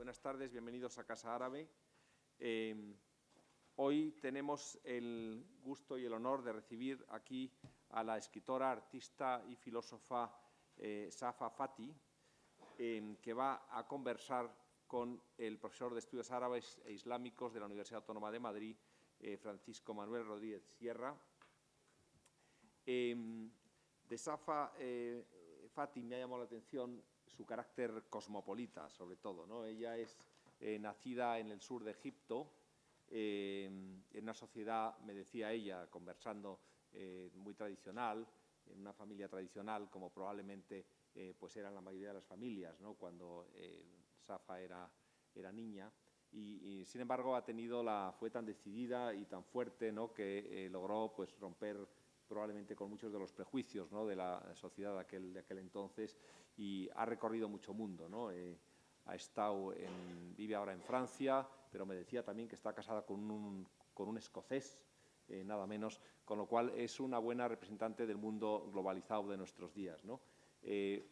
Buenas tardes, bienvenidos a Casa Árabe. Hoy tenemos el gusto y el honor de recibir aquí a la escritora, artista y filósofa Safa Fathi, que va a conversar con el profesor de Estudios Árabes e Islámicos de la Universidad Autónoma de Madrid, Francisco Manuel Rodríguez Sierra. De Safa Fathi me ha llamado la atención su carácter cosmopolita, sobre todo, ¿no? Ella es nacida en el sur de Egipto, en una sociedad, me decía ella, conversando, muy tradicional, en una familia tradicional, como probablemente pues eran la mayoría de las familias, ¿no? Cuando Safa era niña. Y sin embargo fue tan decidida y tan fuerte, ¿no? Que logró pues romper probablemente con muchos de los prejuicios, ¿no? De la sociedad de aquel entonces, y ha recorrido mucho mundo, ¿no? Vive ahora en Francia, pero me decía también que está casada con un escocés, nada menos, con lo cual es una buena representante del mundo globalizado de nuestros días, ¿no?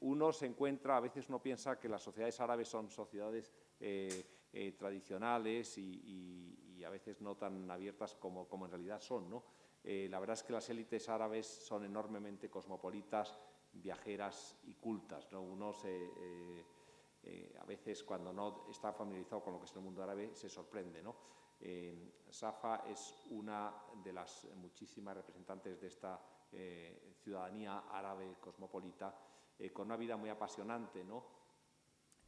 Uno se encuentra, a veces uno piensa que las sociedades árabes son sociedades tradicionales y a veces no tan abiertas como en realidad son, ¿no? La verdad es que las élites árabes son enormemente cosmopolitas, viajeras y cultas, ¿no? A veces, cuando no está familiarizado con lo que es el mundo árabe, se sorprende, ¿no? Safa es una de las muchísimas representantes de esta ciudadanía árabe cosmopolita, con una vida muy apasionante, ¿no?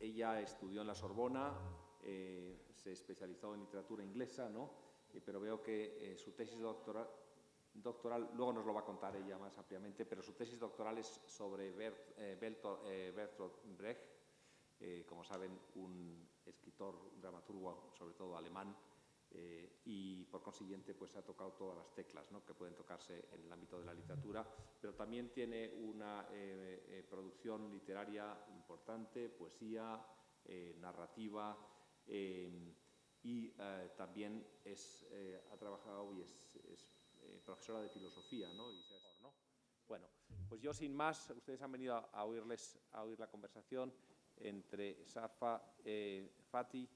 Ella estudió en la Sorbona, se especializó en literatura inglesa, ¿no? Pero veo que su tesis doctoral, luego nos lo va a contar ella más ampliamente, pero su tesis doctoral es sobre Bertolt Brecht, como saben, un escritor, un dramaturgo, sobre todo alemán, y por consiguiente pues ha tocado todas las teclas, ¿no? Que pueden tocarse en el ámbito de la literatura, pero también tiene una producción literaria importante, poesía, narrativa, y también ha trabajado y es profesora de filosofía, ¿no? ¿no? Bueno, pues yo sin más, ustedes han venido a oír la conversación entre Safa Fathi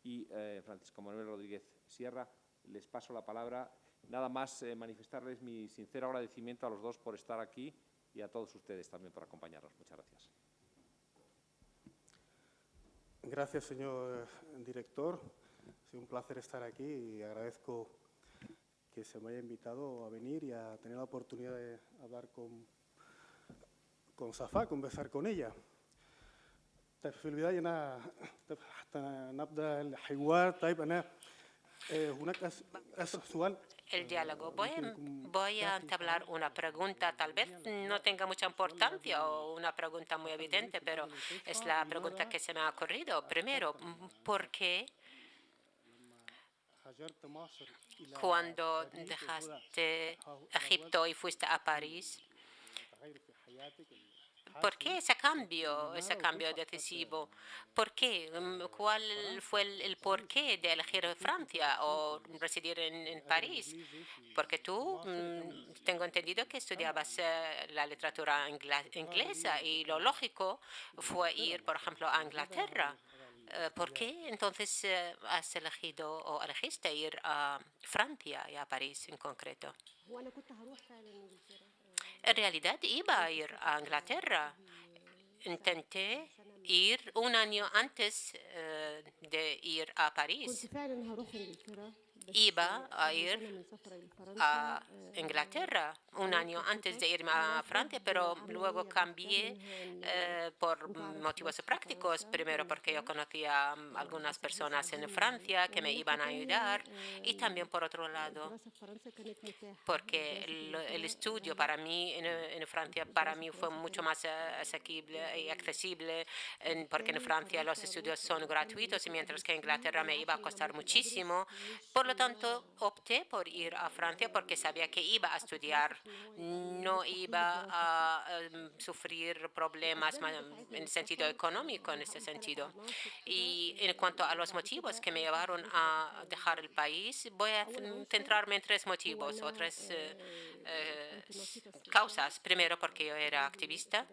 y Francisco Manuel Rodríguez Sierra. Les paso la palabra. Nada más manifestarles mi sincero agradecimiento a los dos por estar aquí y a todos ustedes también por acompañarnos. Muchas gracias. Gracias, señor director. Ha sido un placer estar aquí y agradezco que se me haya invitado a venir y a tener la oportunidad de hablar con Safa, conversar con ella. في البداية أنا حتى نبدأ الحوار. طيب أنا هناك سؤال. El diálogo. Voy a entablar una pregunta, tal vez no tenga mucha importancia o una pregunta muy evidente, pero es la pregunta que se me ha ocurrido. Primero, ¿por qué cuando dejaste Egipto y fuiste a París, ¿por qué ese cambio decisivo? ¿Por qué? ¿Cuál fue el porqué de elegir Francia o residir en París? Porque tú, tengo entendido que estudiabas la literatura inglesa y lo lógico fue ir, por ejemplo, a Inglaterra. ¿Por qué entonces has elegido o elegiste ir a Francia y a París en concreto? En realidad iba a ir a Inglaterra. Intenté ir un año antes de ir a París. Iba a ir a Inglaterra un año antes de irme a Francia, pero luego cambié por motivos prácticos. Primero porque yo conocía a algunas personas en Francia que me iban a ayudar y también por otro lado porque el estudio para mí en Francia para mí fue mucho más asequible y accesible, porque en Francia los estudios son gratuitos y mientras que en Inglaterra me iba a costar muchísimo. Por lo tanto, opté por ir a Francia porque sabía que iba a estudiar, no iba a sufrir problemas en el sentido económico en ese sentido. Y en cuanto a los motivos que me llevaron a dejar el país, voy a centrarme en tres motivos o tres causas. Primero, porque yo era activista.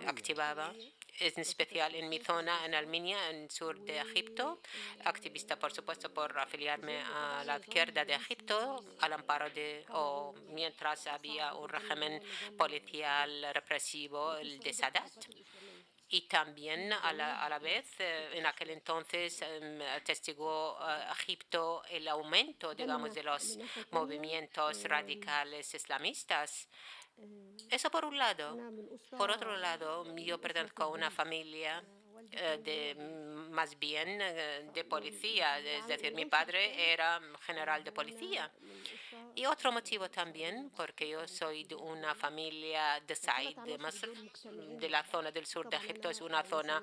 activaba, en especial en mi zona, en Armenia, en el sur de Egipto, activista, por supuesto, por afiliarme a la izquierda de Egipto, al amparo o mientras había un régimen policial represivo, el de Sadat. Y también a la vez, en aquel entonces, atestiguó Egipto el aumento, digamos, de los movimientos radicales islamistas. Eso por un lado. Por otro lado, yo pertenezco a una familia más bien de policía, es decir, mi padre era general de policía. Y otro motivo también, porque yo soy de una familia de Said, de Masr, de la zona del sur de Egipto, es una zona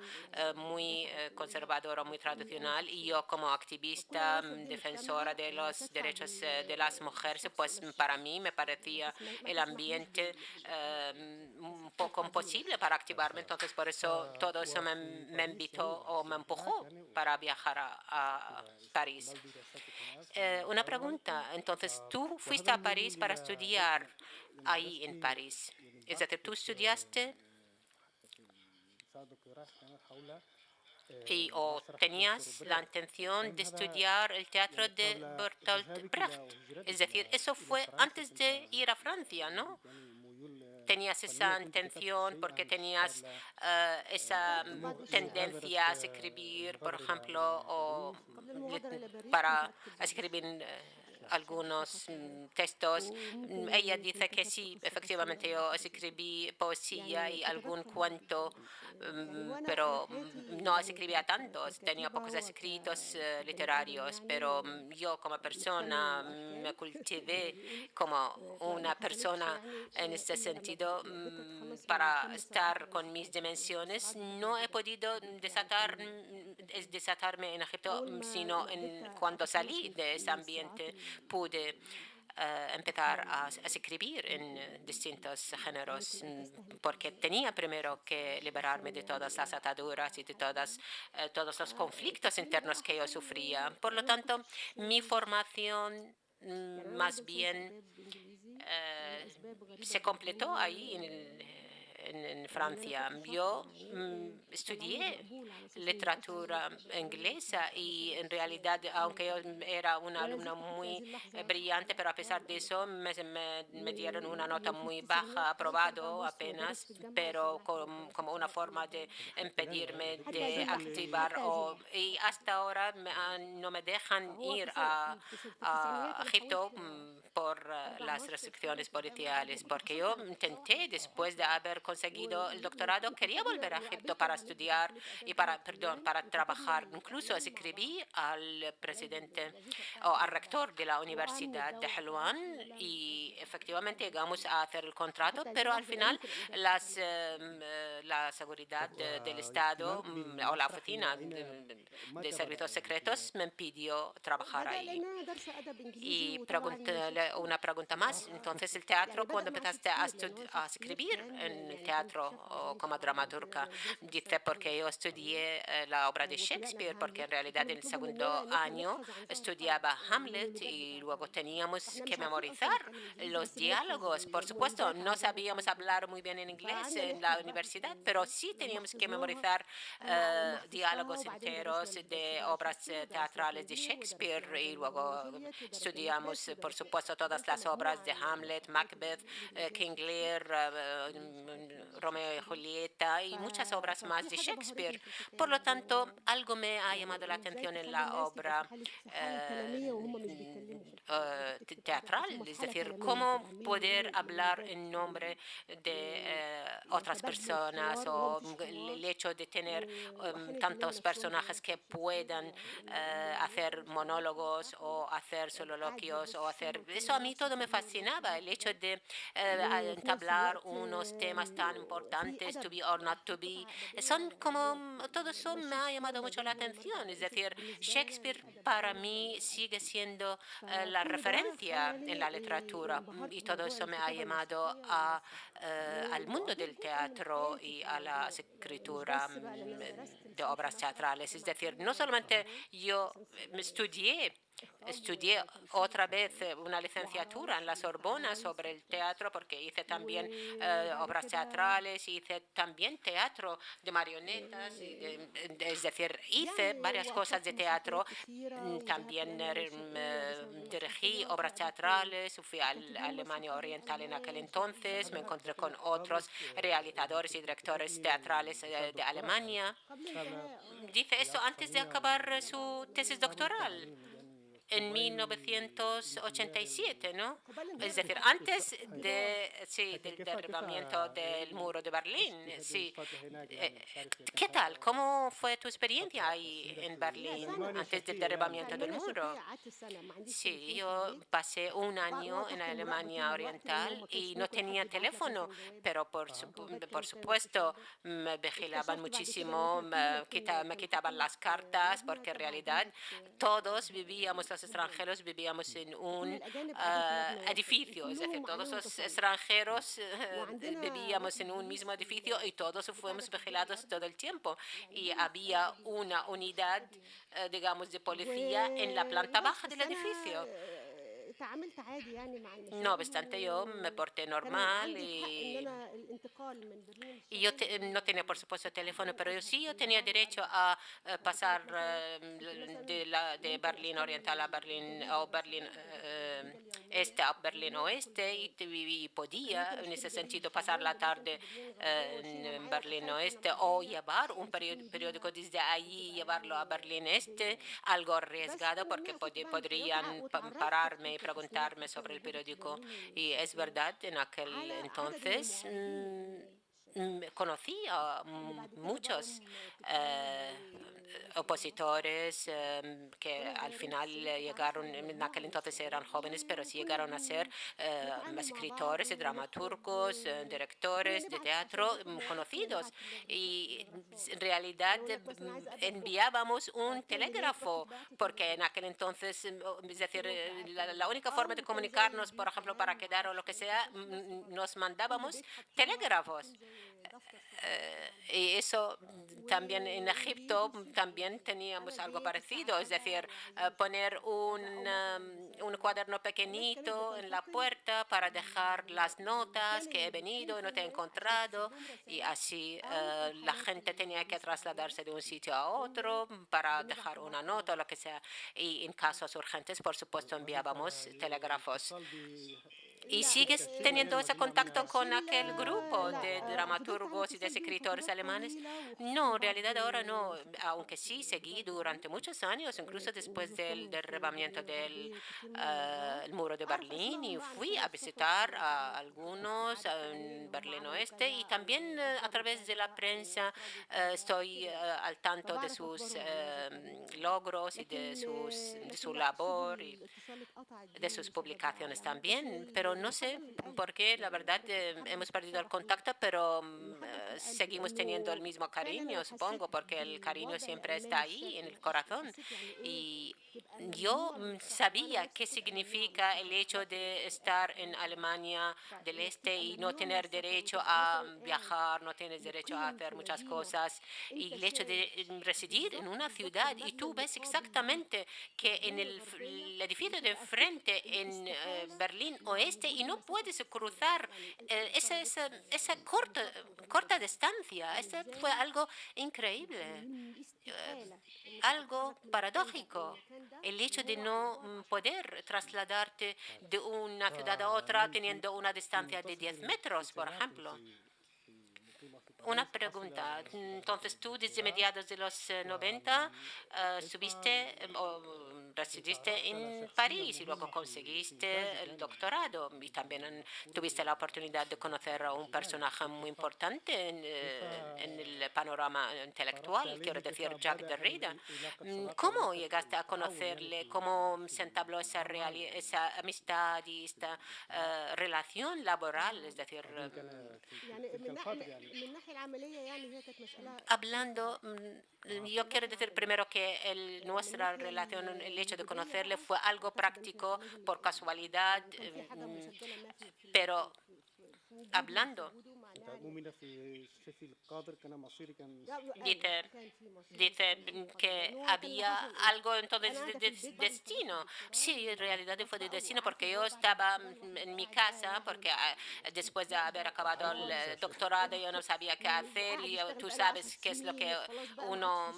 muy conservadora, muy tradicional, y yo como activista, defensora de los derechos de las mujeres, pues para mí me parecía el ambiente un poco imposible para activarme, entonces por eso todo eso me invitó o me empujó para viajar a París. Una pregunta, entonces, ¿tú fuiste a París para estudiar ahí en París? Es decir, ¿tú estudiaste o tenías la intención de estudiar el teatro de Bertolt Brecht? Es decir, eso fue antes de ir a Francia, ¿no? Tenías esa intención porque tenías esa tendencia a escribir, por ejemplo, o para escribir algunos textos. Ella dice que sí, efectivamente yo escribí poesía y algún cuento, pero no escribía tantos, tenía pocos escritos literarios, pero yo como persona me cultivé como una persona en este sentido para estar con mis dimensiones. No he podido desatarme en Egipto, sino cuando salí de ese ambiente pude empezar a escribir en distintos géneros, porque tenía primero que liberarme de todas las ataduras y de todos los conflictos internos que yo sufría. Por lo tanto, mi formación más bien se completó ahí en Francia. Yo estudié literatura inglesa y en realidad, aunque yo era una alumna muy brillante, pero a pesar de eso me dieron una nota muy baja, aprobado apenas, pero como una forma de impedirme de activar y hasta ahora no me dejan ir a Egipto por las restricciones policiales, porque yo intenté, después de haber conseguido el doctorado, quería volver a Egipto para estudiar y para trabajar. Incluso escribí al presidente o al rector de la Universidad de Helwan y efectivamente llegamos a hacer el contrato, pero al final la seguridad del Estado o la oficina de servicios secretos me impidió trabajar ahí. Y una pregunta más. Entonces, el teatro, ¿cuándo empezaste a escribir en el teatro o como dramaturga? Dice, porque yo estudié la obra de Shakespeare, porque en realidad en el segundo año estudiaba Hamlet y luego teníamos que memorizar los diálogos. Por supuesto, no sabíamos hablar muy bien en inglés en la universidad, pero sí teníamos que memorizar diálogos enteros de obras teatrales de Shakespeare y luego estudiamos, por supuesto, todas las obras de Hamlet, Macbeth, King Lear, Romeo y Julieta y muchas obras más de Shakespeare. Por lo tanto, algo me ha llamado la atención en la obra teatral, es decir, cómo poder hablar en nombre de otras personas o el hecho de tener tantos personajes que puedan hacer monólogos o hacer soliloquios o hacer... Eso a mí todo me fascinaba, el hecho de entablar unos temas tan importantes, to be or not to be. Todo eso me ha llamado mucho la atención, es decir, Shakespeare para mí sigue siendo la referencia en la literatura y todo eso me ha llamado al mundo del teatro y a la escritura de obras teatrales. Es decir, no solamente yo estudié estudié otra vez una licenciatura en la Sorbona sobre el teatro, porque hice también obras teatrales, hice también teatro de marionetas, es decir, hice varias cosas de teatro. También dirigí obras teatrales, fui a Alemania Oriental en aquel entonces, me encontré con otros realizadores y directores teatrales de Alemania. Dice esto antes de acabar su tesis doctoral en 1987, ¿no? Es decir, antes del derribamiento del muro de Berlín. Sí. ¿Qué tal? ¿Cómo fue tu experiencia ahí en Berlín antes del derribamiento del muro? Sí, yo pasé un año en Alemania Oriental y no tenía teléfono, pero por supuesto me vigilaban muchísimo, me quitaban las cartas, porque en realidad todos vivíamos, los extranjeros vivíamos en un edificio, es decir, todos los extranjeros vivíamos en un mismo edificio y todos fuimos vigilados todo el tiempo. Y había una unidad, digamos, de policía en la planta baja del edificio. No obstante, yo me porté normal y yo no tenía, por supuesto, teléfono, pero yo tenía derecho a pasar de Berlín Oriental a Berlín o Berlín Este a Berlín Oeste y podía, en ese sentido, pasar la tarde en Berlín Oeste o llevar un periódico desde allí, llevarlo a Berlín Este, algo arriesgado porque podrían pararme y preguntarme sobre el periódico. Y es verdad, en aquel entonces conocí a muchos opositores que al final llegaron, en aquel entonces eran jóvenes, pero sí llegaron a ser escritores y dramaturgos, directores de teatro conocidos. Y en realidad enviábamos un telégrafo, porque en aquel entonces, es decir, la única forma de comunicarnos, por ejemplo, para quedar o lo que sea, nos mandábamos telégrafos. Y eso también en Egipto también teníamos algo parecido, es decir, poner un cuaderno pequeñito en la puerta para dejar las notas que he venido y no te he encontrado, y así la gente tenía que trasladarse de un sitio a otro para dejar una nota o lo que sea. Y en casos urgentes, por supuesto, enviábamos telégrafos. ¿Y sigues teniendo ese contacto con aquel grupo de dramaturgos y de escritores alemanes? No, en realidad ahora no, aunque sí seguí durante muchos años, incluso después del derribamiento del el muro de Berlín, y fui a visitar a algunos en Berlín Oeste, y también a través de la prensa estoy al tanto de sus logros y de su labor y de sus publicaciones también, pero no sé por qué, la verdad, hemos perdido el contacto, pero seguimos teniendo el mismo cariño, supongo, porque el cariño siempre está ahí, en el corazón. Y yo sabía qué significa el hecho de estar en Alemania del Este y no tener derecho a viajar, no tienes derecho a hacer muchas cosas, y el hecho de residir en una ciudad y tú ves exactamente que en el edificio de enfrente en Berlín Oeste, y no puedes cruzar esa corta distancia. Eso fue algo increíble, algo paradójico. El hecho de no poder trasladarte de una ciudad a otra teniendo una distancia de 10 metros, por ejemplo. Una pregunta. Entonces, tú desde mediados de los 90 subiste o residiste en París y luego conseguiste el doctorado, y también tuviste la oportunidad de conocer a un personaje muy importante en el panorama intelectual, quiero decir, Jacques Derrida. ¿Cómo llegaste a conocerle? ¿Cómo se entabló esa amistad y esta relación laboral? Es decir, hablando, yo quiero decir primero que nuestra relación, el hecho de conocerle fue algo práctico por casualidad, pero hablando Dice, dice que había algo entonces de destino. Sí, en realidad fue de destino porque yo estaba en mi casa, porque después de haber acabado el doctorado yo no sabía qué hacer y tú sabes qué es lo que uno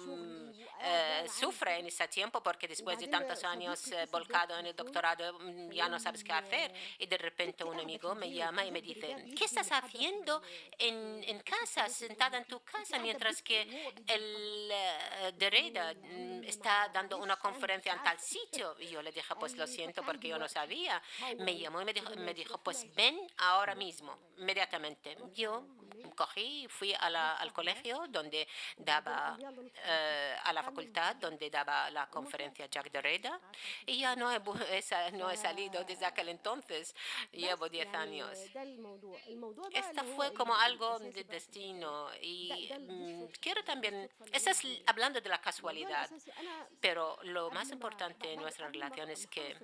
sufre en ese tiempo, porque después de tantos años volcado en el doctorado ya no sabes qué hacer, y de repente un amigo me llama y me dice, ¿qué estás haciendo en casa, sentada en tu casa, mientras que el Derrida está dando una conferencia en tal sitio? Y yo le dije, pues lo siento porque yo no sabía. Me llamó y me dijo, pues ven ahora mismo, inmediatamente. Yo cogí, fui al colegio donde daba, a la facultad donde daba la conferencia Jacques Derrida, y ya no he salido desde aquel entonces. Llevo 10 años. Esta fue como algo de destino y quiero también, estás hablando de la casualidad, pero lo más importante en nuestra relación es que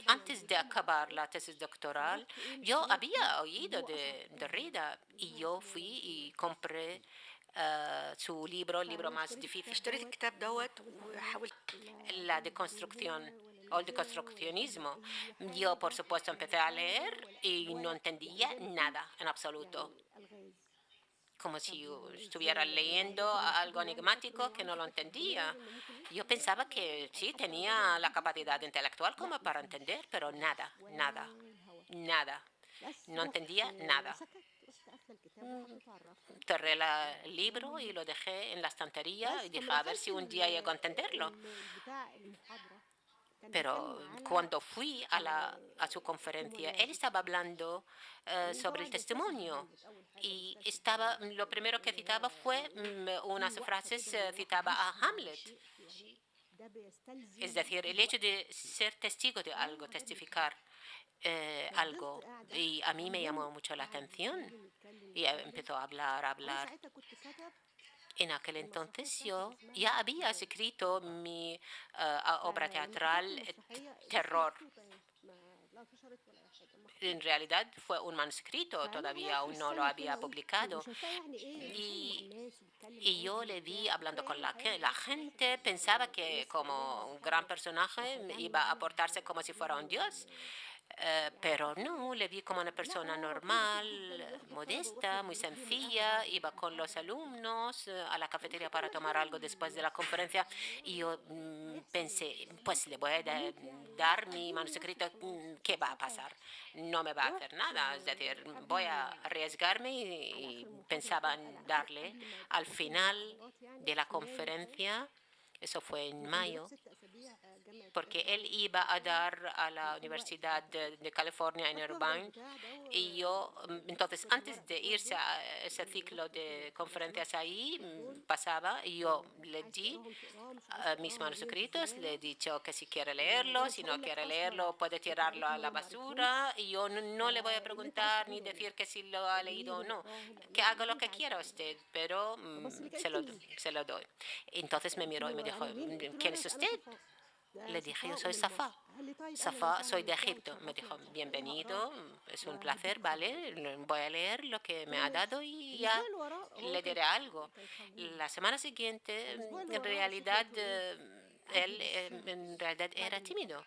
antes de acabar la tesis doctoral, yo había oído de Derrida y yo fui y compré su libro, el libro más difícil, اشتريت الكتاب دوت وحاولت la deconstrucción o el deconstruccionismo. Yo, por supuesto, empecé a leer y no entendía nada en absoluto, como si estuviera leyendo algo enigmático que no lo entendía. Yo pensaba que sí, tenía la capacidad intelectual como para entender, pero nada, nada, nada. No entendía nada. Cerré el libro y lo dejé en la estantería y dije, a ver si un día llego a entenderlo. Pero cuando fui a su conferencia, él estaba hablando sobre el testimonio y lo primero que citaba fue unas frases, citaba a Hamlet. Es decir, el hecho de ser testigo de algo, testificar algo, y a mí me llamó mucho la atención y empezó a hablar, a hablar. En aquel entonces yo ya había escrito mi obra teatral Terror. En realidad fue un manuscrito, todavía aún no lo había publicado. Y yo le vi hablando con la gente, pensaba que como un gran personaje iba a portarse como si fuera un dios. Pero no, le vi como una persona normal, modesta, muy sencilla. Iba con los alumnos a la cafetería para tomar algo después de la conferencia y yo pensé, pues le voy a dar mi manuscrito, ¿qué va a pasar? No me va a hacer nada, es decir, voy a arriesgarme y pensaba en darle al final de la conferencia. Eso fue en mayo, porque él iba a dar a la Universidad de California en Irvine. Y yo, entonces, antes de irse a ese ciclo de conferencias ahí, pasaba y yo le di mis manuscritos, le he dicho que si quiere leerlo, si no quiere leerlo, puede tirarlo a la basura. Y yo no le voy a preguntar ni decir que si lo ha leído o no, que haga lo que quiera usted, pero se lo doy. Entonces me miró y me dijo, ¿quién es usted? Le dije, yo soy Safá. Safá, soy de Egipto. Me dijo, bienvenido, es un placer, ¿vale? Voy a leer lo que me ha dado y ya le diré algo. La semana siguiente, en realidad, él en realidad era tímido.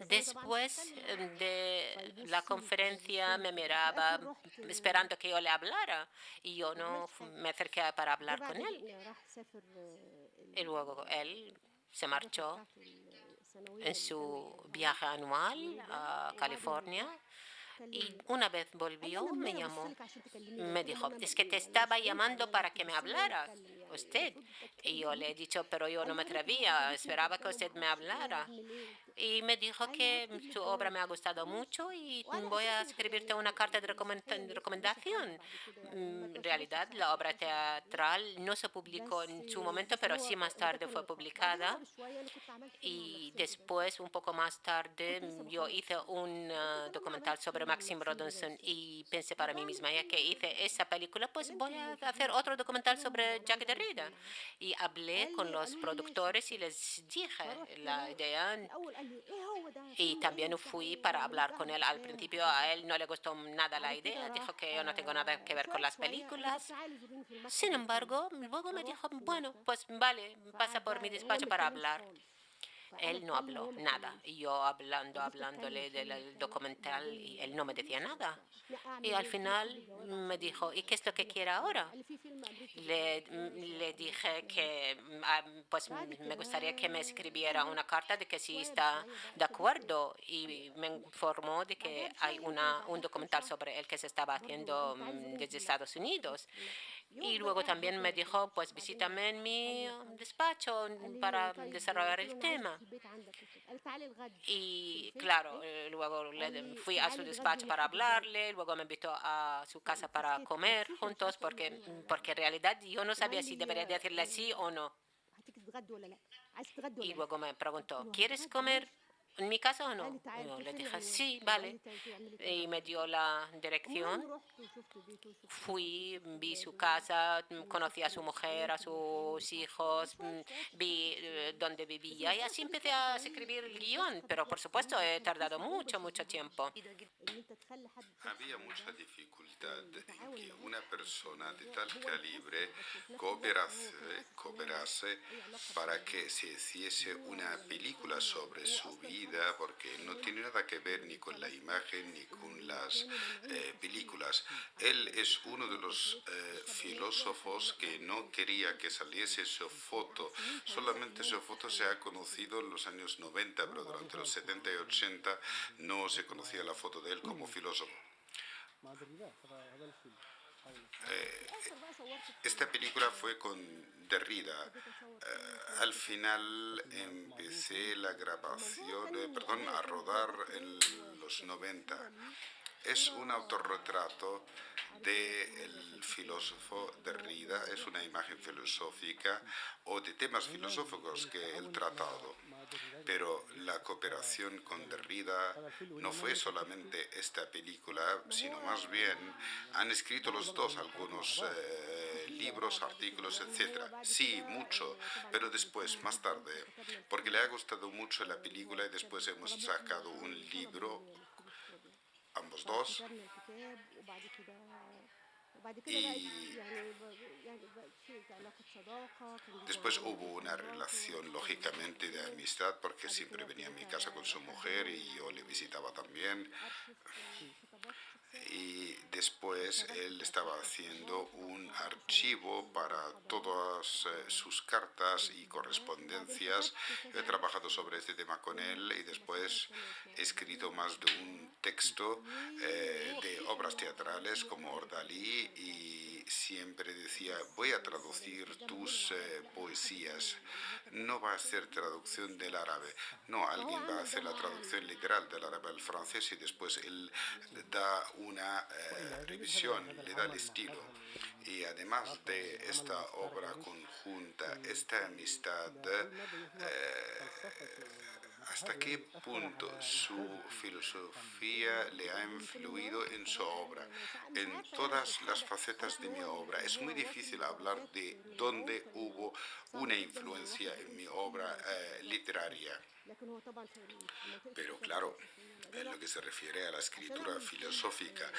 Después de la conferencia me miraba esperando que yo le hablara y yo no me acerqué para hablar con él. Y luego él se marchó en su viaje anual a California y una vez volvió me llamó. Me dijo, es que te estaba llamando para que me hablara usted. Y yo le he dicho, pero yo no me atrevía, esperaba que usted me hablara. Y me dijo que su obra me ha gustado mucho y voy a escribirte una carta de recomendación. En realidad, la obra teatral no se publicó en su momento, pero sí más tarde fue publicada. Y después, un poco más tarde, yo hice un documental sobre Maxim Rodinson y pensé para mí misma, ya que hice esa película, pues voy a hacer otro documental sobre Jacques Derrida. Derrida. Y hablé con los productores y les dije la idea. Y también fui para hablar con él. Al principio a él no le gustó nada la idea, dijo que yo no tengo nada que ver con las películas. Sin embargo, luego me dijo, bueno, pues vale, pasa por mi despacho para hablar. Él no habló nada. Y yo hablándole del documental y él no me decía nada. Y al final me dijo, ¿y qué es lo que quiere ahora? Le dije que pues me gustaría que me escribiera una carta de que sí está de acuerdo y me informó de que hay un documental sobre él que se estaba haciendo desde Estados Unidos. Y luego también me dijo, pues visítame en mi despacho para desarrollar el tema. Y claro, luego fui a su despacho para hablarle, luego me invitó a su casa para comer juntos, porque en realidad yo no sabía si debería decirle sí o no. Y luego me preguntó, ¿quieres comer en mi casa o no? Yo le dije, sí, vale. Y me dio la dirección. Fui, vi su casa, conocí a su mujer, a sus hijos, vi dónde vivía y así empecé a escribir el guión. Pero por supuesto he tardado mucho, mucho tiempo. Había mucha dificultad en que una persona de tal calibre cooperase para que se hiciese una película sobre su vida, porque no tiene nada que ver ni con la imagen ni con las películas. Él es uno de los filósofos que no quería que saliese su foto. Solamente su foto se ha conocido en los años 90, pero durante los 70 y 80 no se conocía la foto de él como filósofo. Esta película fue con Derrida. Al final empecé la grabación, a rodar en los 90. Es un autorretrato del filósofo Derrida, es una imagen filosófica o de temas filosóficos que él tratado. Pero la cooperación con Derrida no fue solamente esta película, sino más bien han escrito los dos algunos libros, artículos, etc. Sí, mucho, pero después, más tarde, porque le ha gustado mucho la película y después hemos sacado un libro, ambos dos, y después hubo una relación, lógicamente, de amistad, porque siempre venía a mi casa con su mujer y yo le visitaba también. Y después él estaba haciendo un archivo para todas sus cartas y correspondencias. He trabajado sobre este tema con él y después he escrito más de un texto de obras teatrales como Ordalí y siempre decía, voy a traducir tus poesías. No va a ser traducción del árabe. No, alguien va a hacer la traducción literal del árabe al francés y después él da una revisión, le da el estilo. Y además de esta obra conjunta, esta amistad, ¿hasta qué punto su filosofía le ha influido en su obra? En todas las facetas de mi obra. Es muy difícil hablar de dónde hubo una influencia en mi obra literaria. Pero claro, en lo que se refiere a la escritura filosófica,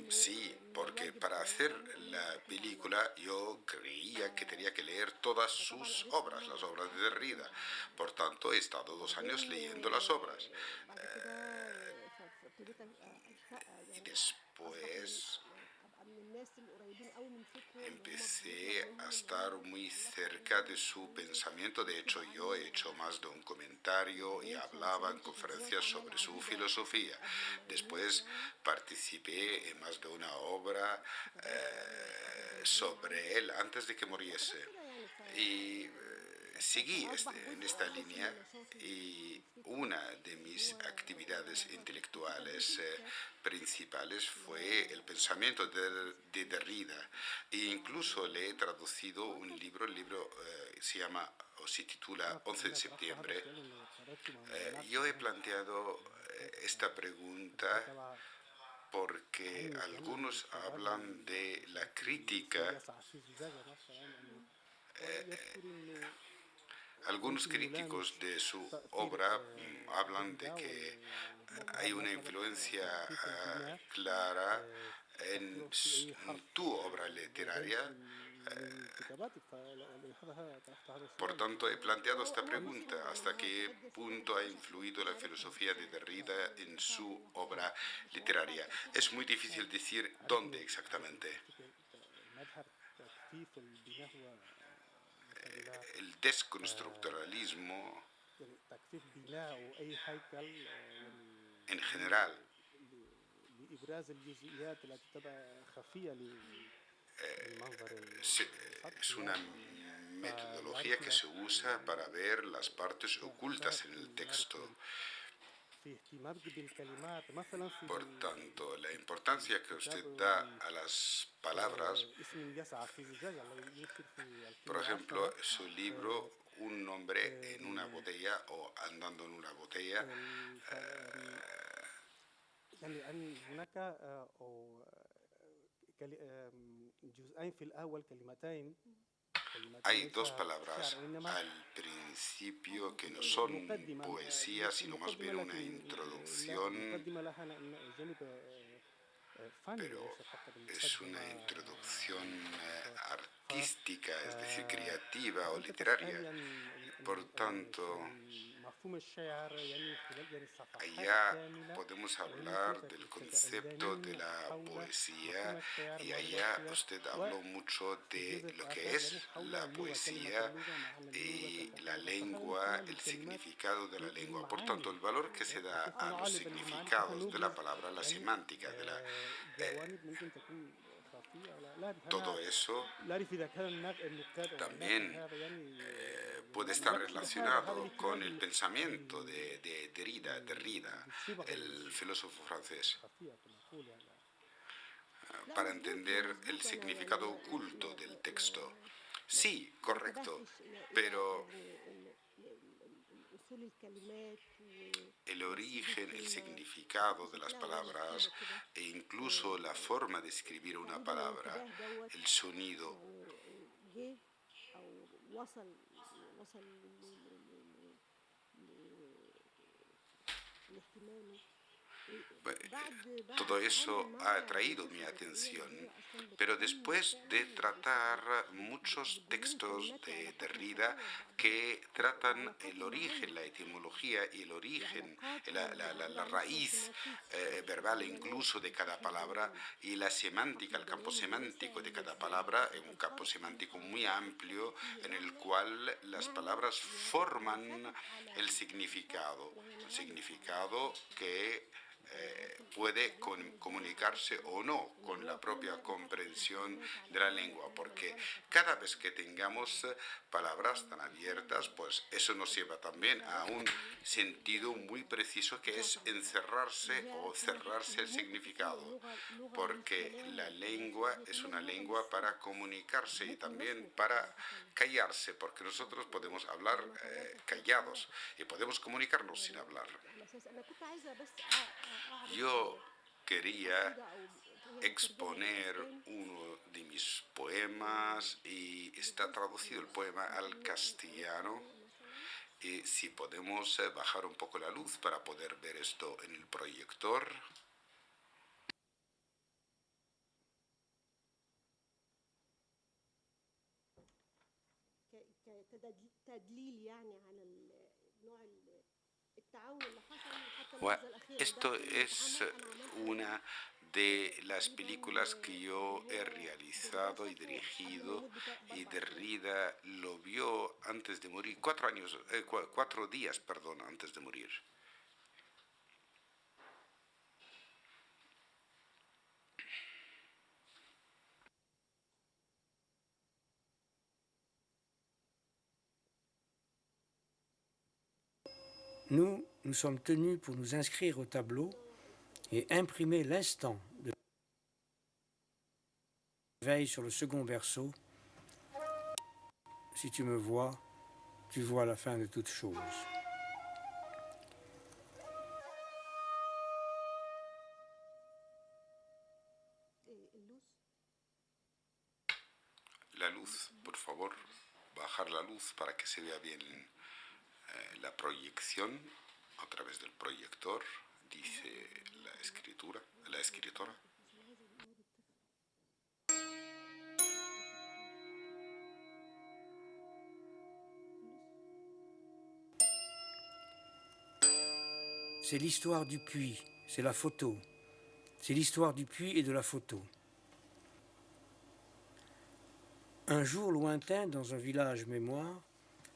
sí, porque para hacer la película yo creía que tenía que leer todas sus obras, las obras de Derrida. Por tanto, he estado 2 años leyendo las obras. Y después empecé a estar muy cerca de su pensamiento. De hecho, yo he hecho más de un comentario y hablaba en conferencias sobre su filosofía. Después participé en más de una obra sobre él antes de que muriese. Y seguí en esta línea y una de mis actividades intelectuales principales fue el pensamiento de Derrida e incluso le he traducido un libro, el libro se llama o se titula 11 de septiembre. Yo he planteado esta pregunta porque algunos hablan de la crítica Algunos críticos de su obra hablan de que hay una influencia clara en tu obra literaria. Por tanto, he planteado esta pregunta: ¿hasta qué punto ha influido la filosofía de Derrida en su obra literaria? Es muy difícil decir dónde exactamente. El desconstructuralismo en general es una metodología que se usa para ver las partes ocultas en el texto. Por tanto, la importancia que usted da a las palabras, por ejemplo, su libro Un hombre en una botella o Andando en una botella, hay dos palabras al principio que no son poesía, sino más bien una introducción, pero es una introducción artística, es decir, creativa o literaria. Por tanto, allá podemos hablar del concepto de la poesía, y allá usted habló mucho de lo que es la poesía y la lengua, el significado de la lengua. Por tanto, el valor que se da a los significados de la palabra, la semántica de la todo eso también puede estar relacionado con el pensamiento de Derrida, el filósofo francés, para entender el significado oculto del texto. Sí, correcto, pero el origen, el significado de las palabras e incluso la forma de escribir una palabra, el sonido, todo eso ha atraído mi atención. Pero después de tratar muchos textos de Derrida que tratan el origen, la etimología y el origen, la raíz verbal incluso de cada palabra, y la semántica, el campo semántico de cada palabra, es un campo semántico muy amplio en el cual las palabras forman el significado que puede comunicarse o no con la propia comprensión de la lengua, porque cada vez que tengamos palabras tan abiertas, pues eso nos lleva también a un sentido muy preciso, que es encerrarse o cerrarse el significado, porque la lengua es una lengua para comunicarse y también para callarse, porque nosotros podemos hablar callados y podemos comunicarnos sin hablar. Yo quería exponer uno de mis poemas y está traducido el poema al castellano. Y si podemos bajar un poco la luz para poder ver esto en el proyector. Esto es una de las películas que yo he realizado y dirigido, y Derrida lo vio antes de morir, 4 días, perdón, antes de morir. Nous sommes tenus pour nous inscrire au tableau et imprimer l'instant de veille sur le second verso. Si tu me vois, tu vois la fin de toute chose. La luz, por favor. la luz para que se vea bien la proyección a través del proyector, dice la escritora. C'est l'histoire du puits, c'est la photo. C'est l'histoire du puits et de la photo. Un jour lointain, dans un village mémoire,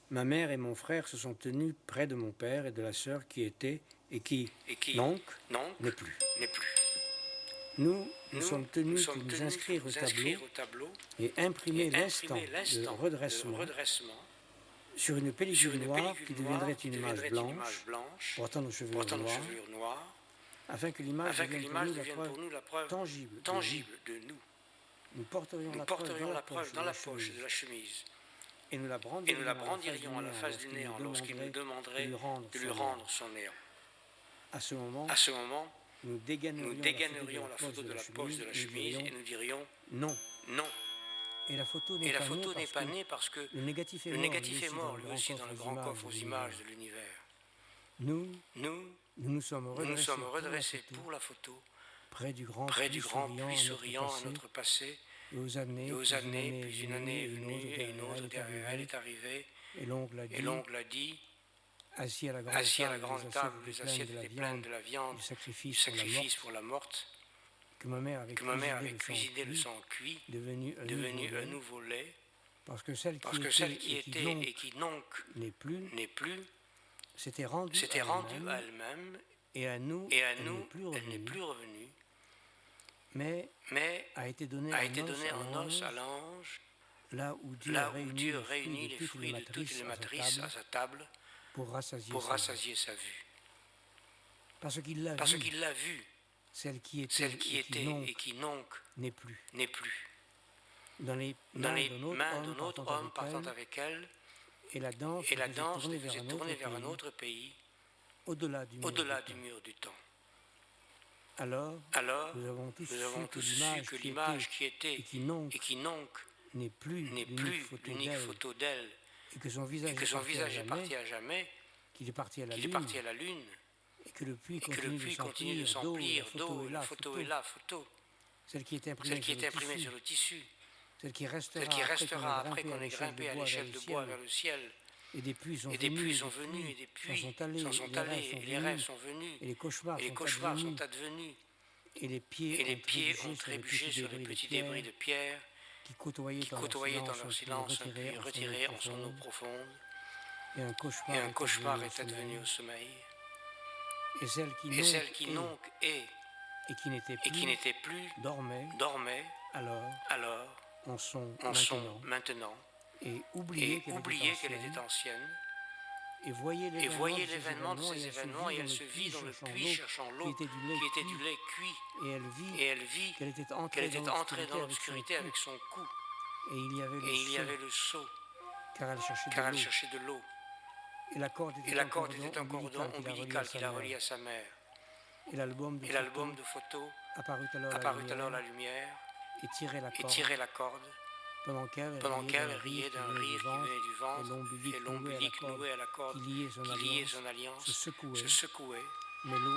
ma mère et mon frère se sont tenus près de mon père et de la sœur qui était et qui donc, n'est plus. Nous sommes tenus pour nous inscrire au tableau et imprimer l'instant de redressement sur une pellicule noire qui deviendrait une image blanche, portant nos chevelures noires, afin que l'image devienne pour nous la preuve tangible de nous. Nous porterions la preuve dans la poche de la chemise et nous la brandirions à la face du néant lorsqu'il nous demanderait de lui rendre son néant. À ce moment, nous dégainerions la photo de la poche de la chemise et nous dirions non. Et la photo n'est pas née parce que le négatif est mort lui aussi dans le grand coffre aux images de l'univers. Nous sommes redressés pour la photo près du grand puits souriant à notre passé et aux années, puis une année est venue et une autre elle est arrivée et l'oncle a dit assis à la grande table, les assiettes étaient pleines de la viande, du sacrifice pour la morte, que ma mère avait cuisiné le sang cuit, devenu un nouveau lait, parce que celle qui était et qui donc n'est plus, s'était rendue à elle-même, et à nous, elle n'est plus revenue, mais a été donnée en os à l'ange, là où Dieu réunit les fruits de toutes les matrices à sa table, pour rassasier sa vue. Parce qu'il l'a vue, celle qui était et qui donc n'est plus. Dans les mains d'un autre homme partant avec elle, et la danse les faisait tourner vers un autre pays, au-delà du mur du temps. Alors nous avons tous su que l'image qui était et qui donc n'est plus l'unique photo d'elle, et que son visage est parti à jamais, qu'il est parti à la lune, et que le puits continue de s'emplir d'eau, la photo est la photo, celle qui est imprimée sur le tissu, celle qui restera après qu'on ait grimpé à l'échelle de bois vers le ciel, et des puits sont venus, et des puits s'en sont allés, et les rêves sont venus, et les cauchemars sont advenus, et les pieds ont trébuché sur les petits débris de pierre qui côtoyaient dans leur silence un puits retiré en son eau profonde, et un cauchemar est advenu au sommeil. Et celle qui donc est et qui n'était plus dormait alors en son maintenant, et oubliait qu'elle était ancienne, et voyait l'événement de ces événements, et elle se vit dans le puits cherchant l'eau qui était du lait cuit, et elle vit qu'elle était entrée dans l'obscurité avec son cou, et il y avait le seau, car elle cherchait de l'eau, et la corde était un cordon ombilical qui la reliait à sa mère, et l'album de photos apparut alors la lumière, et tirait la corde, pendant qu'elle riait d'un rire qui venait du ventre, et l'ombilic noué à la corde qui liait son alliance se secouait. Mais l'eau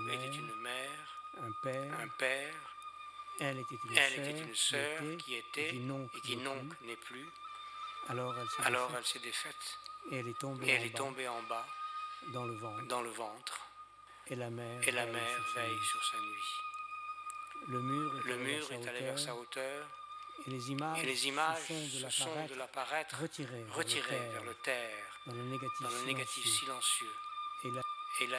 était une mère, un père, elle était une sœur qui était et qui donc n'est plus. Alors elle s'est défaite, et elle est tombée en bas, dans le ventre, et la mère veille sur sa nuit. Le mur est allé vers sa hauteur, et les images se sont de l'apparaître retirées vers le terre, dans le négatif silencieux. Et la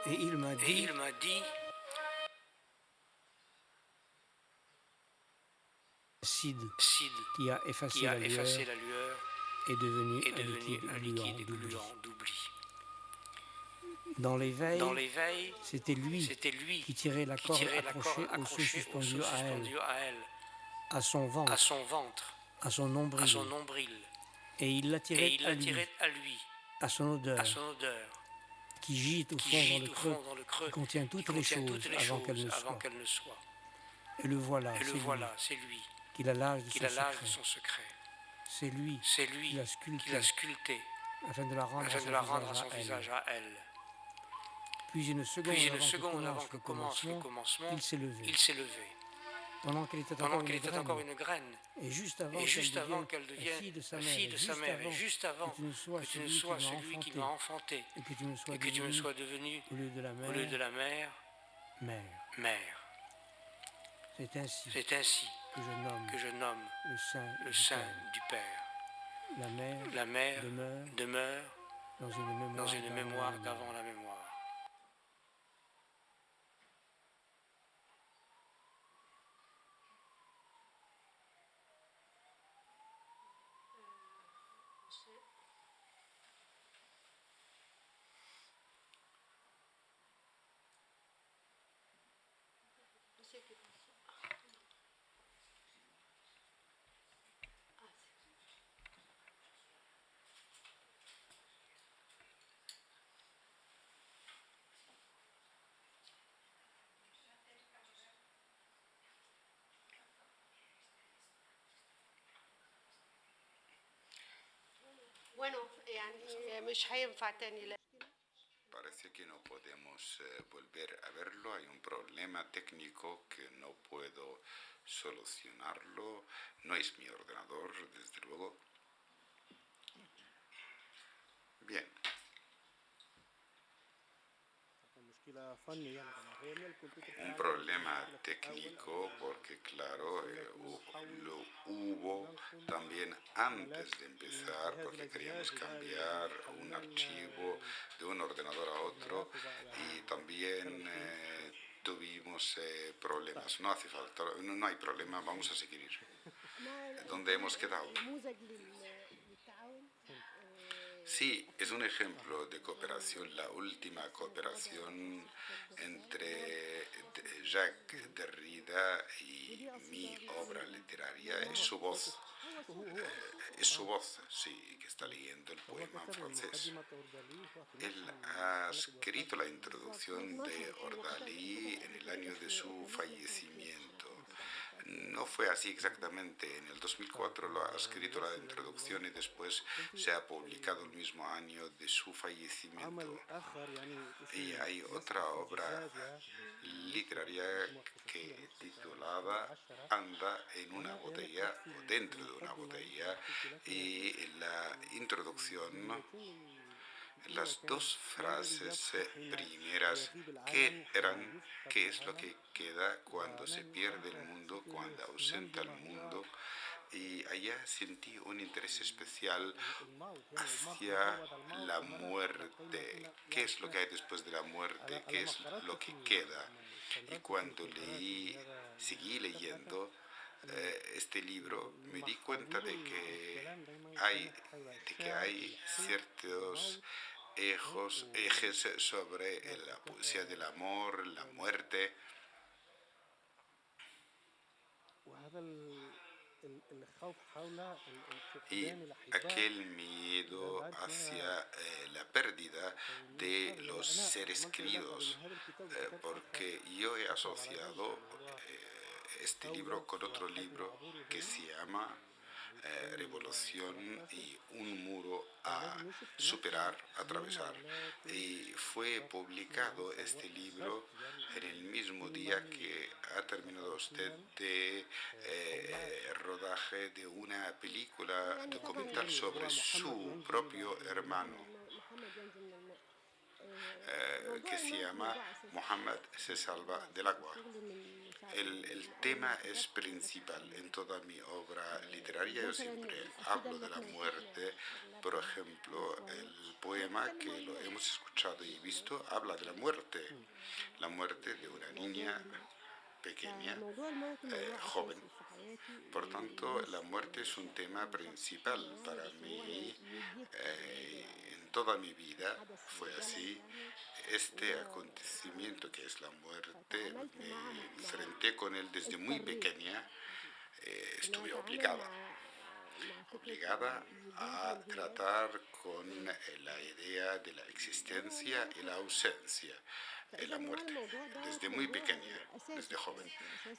Et il m'a dit Sid, qui a effacé la lueur, est devenu un liquide gluant d'oubli. Dans l'éveil, c'était lui qui tirait la corde accrochée au seau suspendu à elle, à son ventre, à son nombril. Et il l'attirait à lui, à son odeur, qui gît au fond dans le creux, qui contient toutes les choses avant qu'elle ne soit. Et le voilà, c'est lui, qui la lâche de son secret. C'est lui qui l'a sculpté, afin de la rendre à son visage à elle. Puis une seconde avant que commence le commencement, il s'est levé. Pendant qu'elle était encore une graine, et juste avant qu'elle devienne la fille de sa mère, et juste avant que tu ne sois celui qui m'a enfanté, et que tu ne sois devenu, au lieu de la mère, mère. C'est ainsi que je nomme le sein du Père. La mère demeure dans une mémoire d'avant la mémoire. Parece que no podemos volver a verlo. Hay un problema técnico que no puedo solucionarlo. No es mi ordenador, desde luego. Bien. Un problema técnico porque, claro, lo hubo también antes de empezar, porque queríamos cambiar un archivo de un ordenador a otro y también tuvimos problemas. No hace falta, no hay problema, vamos a seguir. ¿Dónde hemos quedado? Sí, es un ejemplo de cooperación, la última cooperación entre Jacques Derrida y mi obra literaria. Es su voz, sí, que está leyendo el poema en francés. Él ha escrito la introducción de Ordalí en el año de su fallecimiento. No fue así exactamente. En el 2004 lo ha escrito la introducción y después se ha publicado el mismo año de su fallecimiento. Y hay otra obra literaria que titulada Anda en una botella o dentro de una botella, y la introducción, las dos frases primeras que eran: ¿qué es lo que queda cuando se pierde el mundo, cuando ausenta el mundo? Y allá sentí un interés especial hacia la muerte. ¿Qué es lo que hay después de la muerte? ¿Qué es lo que queda? Y cuando seguí leyendo este libro, me di cuenta de que hay ciertos ejes sobre la poesía del amor, la muerte. Y aquel miedo hacia la pérdida de los seres queridos, porque yo he asociado este libro con otro libro que se llama Revolución y un muro a superar, atravesar. Y fue publicado este libro en el mismo día que ha terminado usted de rodaje de una película documental sobre su propio hermano. que se llama Mohammed se salva del agua. El tema es principal en toda mi obra literaria. Yo siempre hablo de la muerte. Por ejemplo, el poema que lo hemos escuchado y visto habla de la muerte de una niña pequeña, joven. Por tanto, la muerte es un tema principal para mí. En toda mi vida fue así. Este acontecimiento que es la muerte, me enfrenté con él desde muy pequeña. Estuve obligada a tratar con la idea de la existencia y la ausencia, la muerte, desde muy pequeña, desde joven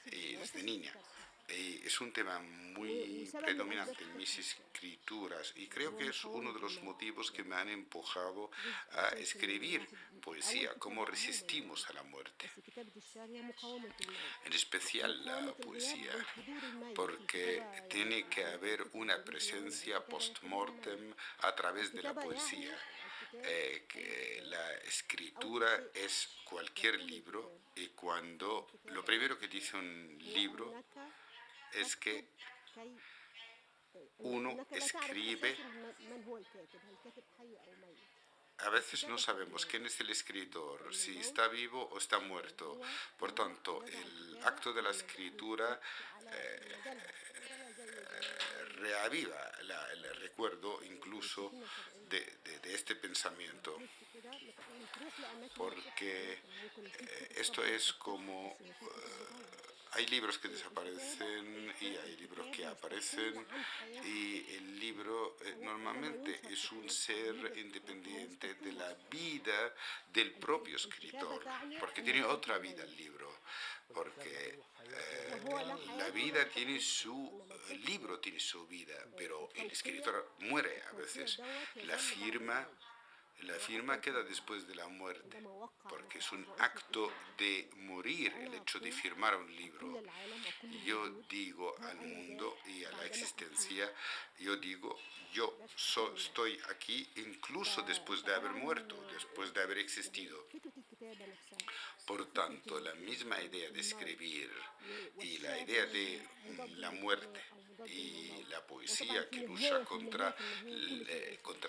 y desde niña. Y es un tema muy predominante en mis escrituras y creo que es uno de los motivos que me han empujado a escribir poesía, cómo resistimos a la muerte. En especial la poesía, porque tiene que haber una presencia post-mortem a través de la poesía. Que la escritura es cualquier libro y cuando lo primero que dice un libro es que uno escribe. A veces no sabemos quién es el escritor, si está vivo o está muerto. Por tanto, el acto de la escritura reaviva el recuerdo incluso de este pensamiento, porque esto es como hay libros que desaparecen y hay libros que aparecen, y el libro normalmente es un ser independiente de la vida del propio escritor, porque tiene otra vida el libro, porque la vida tiene el libro tiene su vida, pero el escritor muere a veces. La firma queda después de la muerte, porque es un acto de morir el hecho de firmar un libro. Yo digo al mundo y a la existencia, yo digo, yo estoy aquí incluso después de haber muerto, después de haber existido. Por tanto, la misma idea de escribir y la idea de la muerte y la poesía que lucha contra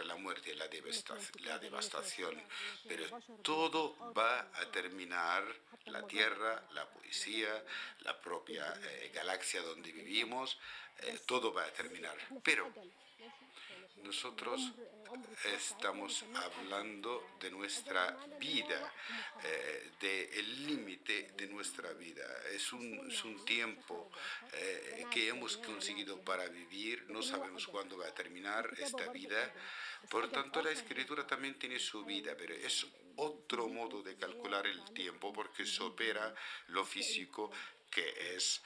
la muerte y la devastación, pero todo va a terminar, la Tierra, la poesía, la propia galaxia donde vivimos, todo va a terminar. Pero nosotros estamos hablando de nuestra vida, del límite de nuestra vida. Es un tiempo que hemos conseguido para vivir. No sabemos cuándo va a terminar esta vida. Por tanto, la escritura también tiene su vida, pero es otro modo de calcular el tiempo porque supera lo físico, que es,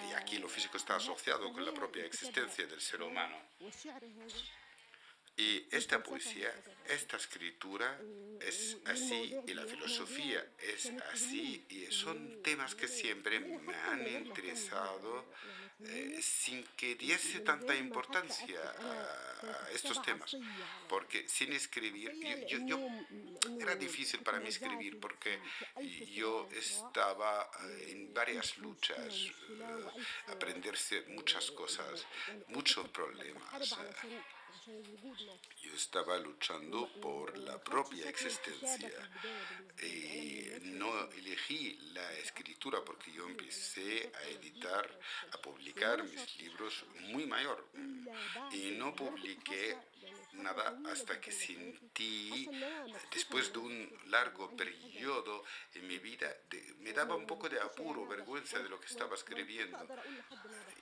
y aquí lo físico está asociado con la propia existencia del ser humano. Y esta poesía, esta escritura es así, y la filosofía es así, y son temas que siempre me han interesado sin que diese tanta importancia a estos temas, porque sin escribir, era difícil para mí escribir porque yo estaba en varias luchas, aprenderse muchas cosas, muchos problemas. Yo estaba luchando por la propia existencia y no elegí la escritura porque yo empecé a editar, a publicar mis libros muy mayor y no publiqué nada hasta que sentí, después de un largo periodo en mi vida, me daba un poco de apuro, vergüenza de lo que estaba escribiendo.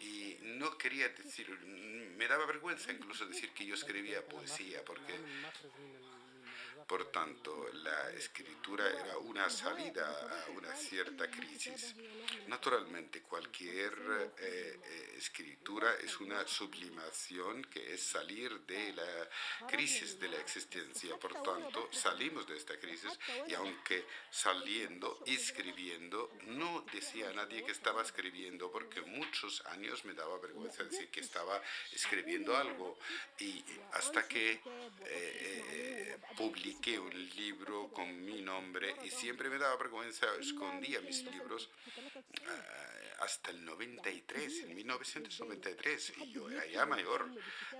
Y no quería decir, me daba vergüenza incluso decir que yo escribía poesía, porque por tanto la escritura era una salida a una cierta crisis. Naturalmente cualquier escritura es una sublimación, que es salir de la crisis de la existencia. Por tanto, salimos de esta crisis y aunque saliendo, escribiendo, no decía a nadie que estaba escribiendo, porque muchos años me daba vergüenza decir que estaba escribiendo algo, y hasta que publiqué publiqué un libro con mi nombre y siempre me daba vergüenza, escondía mis libros hasta el 93, en 1993, y yo era ya mayor.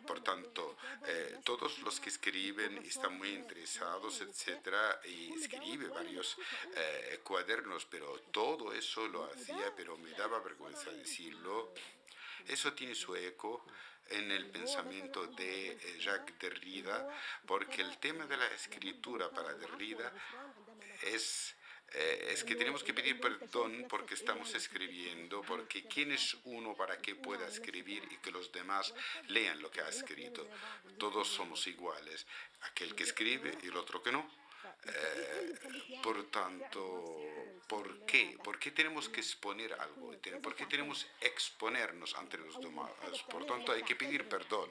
Por tanto, todos los que escriben están muy interesados, etcétera, y escribe varios cuadernos, pero todo eso lo hacía, pero me daba vergüenza decirlo. Eso tiene su eco en el pensamiento de Jacques Derrida, porque el tema de la escritura para Derrida es que tenemos que pedir perdón porque estamos escribiendo, porque ¿quién es uno para que pueda escribir y que los demás lean lo que ha escrito? Todos somos iguales, aquel que escribe y el otro que no. Por tanto, ¿por qué? ¿Por qué tenemos que exponer algo? ¿Por qué tenemos que exponernos ante los demás? Por tanto, hay que pedir perdón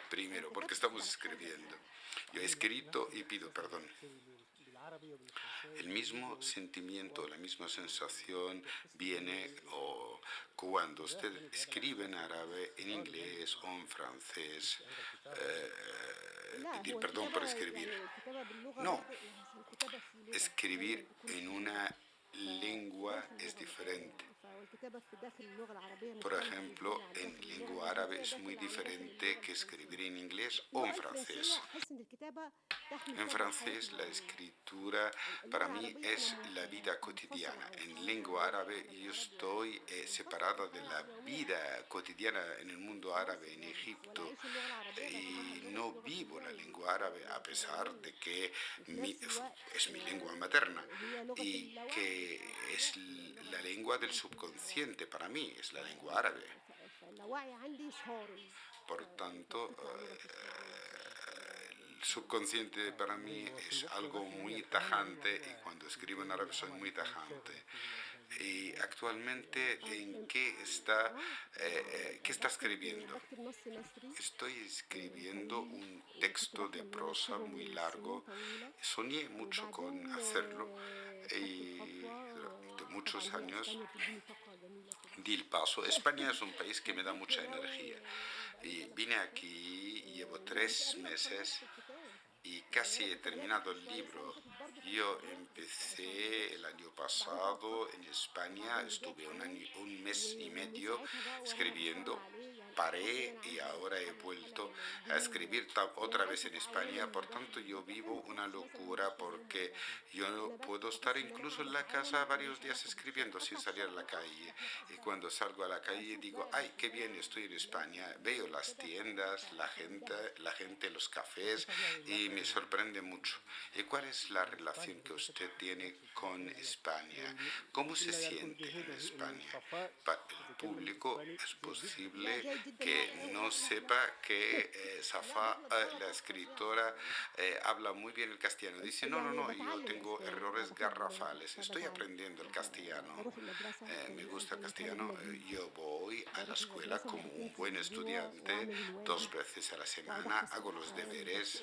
primero, porque estamos escribiendo. Yo he escrito y pido perdón. El mismo sentimiento, la misma sensación viene cuando usted escribe en árabe, en inglés o en francés. Pedir perdón por escribir. No, escribir en una lengua es diferente. Por ejemplo, en lengua árabe es muy diferente que escribir en inglés o en francés. En francés la escritura para mí es la vida cotidiana. En lengua árabe yo estoy separada de la vida cotidiana en el mundo árabe, en Egipto, y no vivo la lengua árabe a pesar de que es mi lengua materna y que es la lengua del subconsciente para mí, es la lengua árabe. Por tanto, el subconsciente para mí es algo muy tajante y cuando escribo en árabe soy muy tajante. Y actualmente, ¿en qué está escribiendo? Estoy escribiendo un texto de prosa muy largo. Soñé mucho con hacerlo y durante muchos años di el paso. España es un país que me da mucha energía. Y vine aquí, llevo 3 meses y casi he terminado el libro. Yo empecé el año pasado en España, estuve un mes y medio escribiendo, paré y ahora he vuelto a escribir otra vez en España. Por tanto, yo vivo una locura porque yo no puedo estar incluso en la casa varios días escribiendo sin salir a la calle. Y cuando salgo a la calle digo, ay, qué bien, estoy en España. Veo las tiendas, la gente, los cafés y me sorprende mucho. ¿Y cuál es la relación que usted tiene con España? ¿Cómo se siente en España? El público es posible que no sepa que Safa, la escritora, habla muy bien el castellano. Dice, no, yo tengo errores garrafales. Estoy aprendiendo el castellano. Me gusta el castellano. Yo voy a la escuela como un buen estudiante 2 veces a la semana, hago los deberes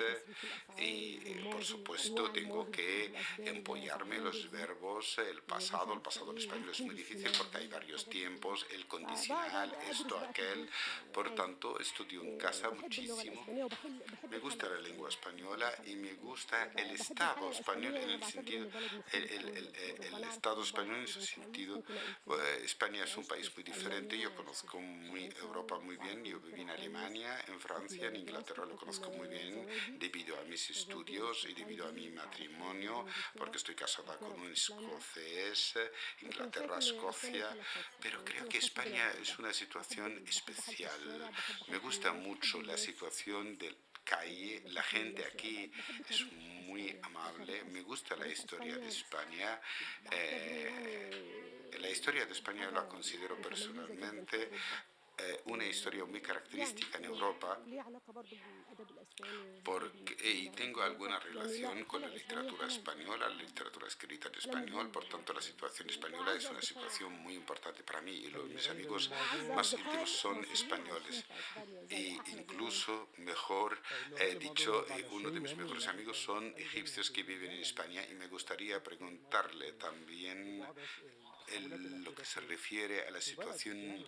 y por supuesto tengo que empollarme los verbos, el pasado en español es muy difícil porque hay varios tiempos, el condicional, esto, aquel. Por tanto, estudio en casa muchísimo. Me gusta la lengua española y me gusta el Estado español en el sentido, el Estado español en su sentido. España es un país muy diferente. Yo conozco Europa muy bien. Yo viví en Alemania, en Francia, en Inglaterra lo conozco muy bien debido a mis estudios y debido a mi matrimonio, porque estoy casada con un escocés, Inglaterra, Escocia, pero creo que España es una situación especial. Me gusta mucho la situación del calle, la gente aquí es muy amable, me gusta la historia de España. La historia de España la considero personalmente una historia muy característica en Europa y tengo alguna relación con la literatura española, la literatura escrita en español, por tanto la situación española es una situación muy importante para mí y mis amigos más íntimos son españoles e incluso, mejor dicho, uno de mis mejores amigos son egipcios que viven en España y me gustaría preguntarle también lo que se refiere a la situación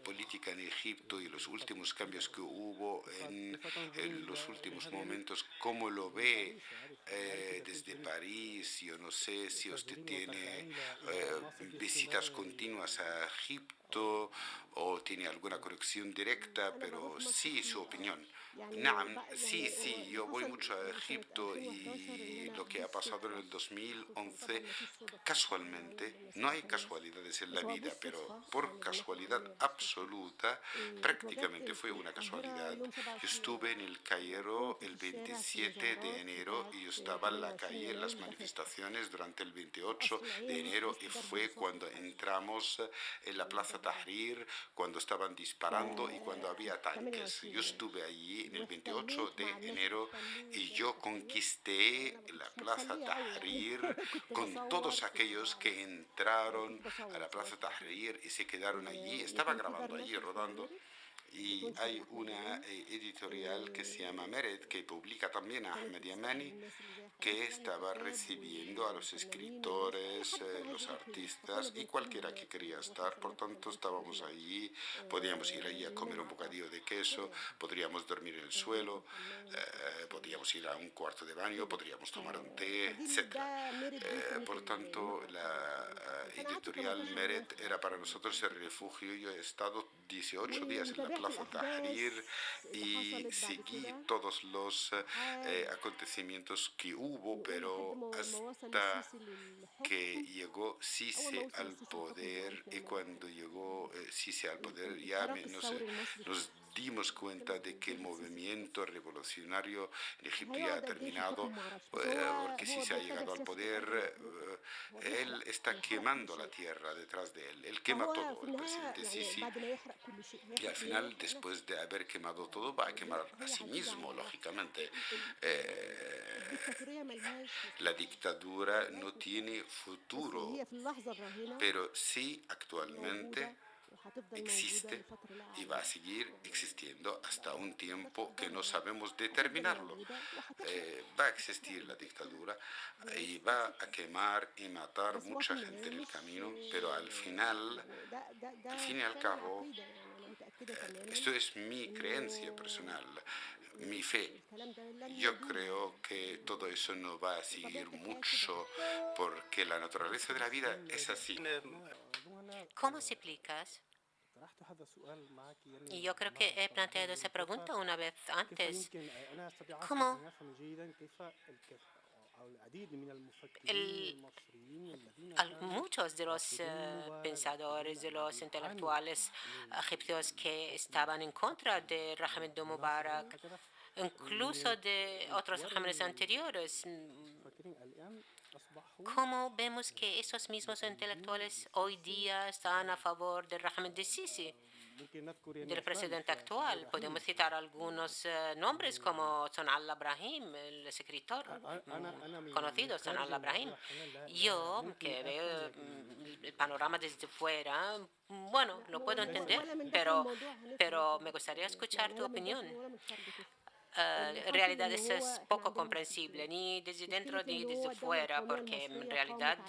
política en Egipto y los últimos cambios que hubo en los últimos momentos, ¿cómo lo ve desde París? Yo no sé si usted tiene visitas continuas a Egipto o tiene alguna conexión directa, pero sí, su opinión. Sí, yo voy mucho a Egipto y lo que ha pasado en el 2011, casualmente, no hay casualidades en la vida, pero por casualidad absoluta, prácticamente fue una casualidad. Yo estuve en el Cairo el 27 de enero y yo estaba en la calle en las manifestaciones durante el 28 de enero y fue cuando entramos en la Plaza Tahrir, cuando estaban disparando y cuando había tanques. Yo estuve allí en el 28 de enero y yo conquisté la Plaza Tahrir con todos aquellos que entraron a la Plaza Tahrir y se quedaron allí. Estaba grabando allí, rodando. Y hay una editorial que se llama Mered, que publica también a Ahmed Yamani, que estaba recibiendo a los escritores, los artistas y cualquiera que quería estar. Por tanto, estábamos allí, podíamos ir allí a comer un bocadillo de queso, podríamos dormir en el suelo, podríamos ir a un cuarto de baño, podríamos tomar un té, etc. Por tanto, la editorial Mered era para nosotros el refugio. Yo he estado 18 días en la Plaza Tahrir y seguí todos los acontecimientos que hubo, pero hasta que llegó Sisi al poder, y cuando llegó Sisi al poder ya nos dimos cuenta de que el movimiento revolucionario en Egipto ya ha terminado, porque Sisi ha llegado al poder, él está quemando la tierra detrás de él, él quema todo, el presidente Sisi, y al final, después de haber quemado todo, va a quemar a sí mismo, lógicamente. La dictadura no tiene futuro, pero sí actualmente existe y va a seguir existiendo hasta un tiempo que no sabemos determinarlo. Va a existir la dictadura y va a quemar y matar mucha gente en el camino, pero al fin y al cabo, esto es mi creencia personal, mi fe. Yo creo que todo eso no va a seguir mucho porque la naturaleza de la vida es así. ¿Cómo se explicas? Y yo creo que he planteado esa pregunta una vez antes. ¿Cómo muchos de los pensadores, de los intelectuales egipcios que estaban en contra de régimen de Mubarak, incluso de otros regímenes anteriores, ¿cómo vemos que esos mismos intelectuales hoy día están a favor del régimen de Sisi, del presidente actual? Podemos citar algunos nombres como Sanallah Brahim, el escritor conocido Sanallah Brahim. Yo, que veo el panorama desde fuera, bueno, lo puedo entender, pero me gustaría escuchar tu opinión. En realidad eso es poco comprensible, ni desde dentro ni desde fuera, porque en realidad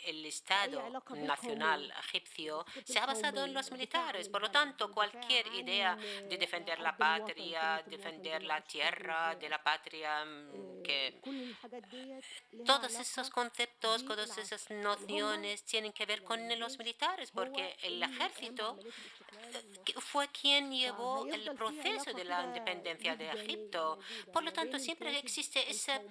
el Estado nacional egipcio se ha basado en los militares. Por lo tanto, cualquier idea de defender la patria, defender la tierra de la patria, que todos esos conceptos, todas esas nociones tienen que ver con los militares, porque el ejército fue quien llevó el proceso de la independencia de Egipto. Por lo tanto, siempre existe ese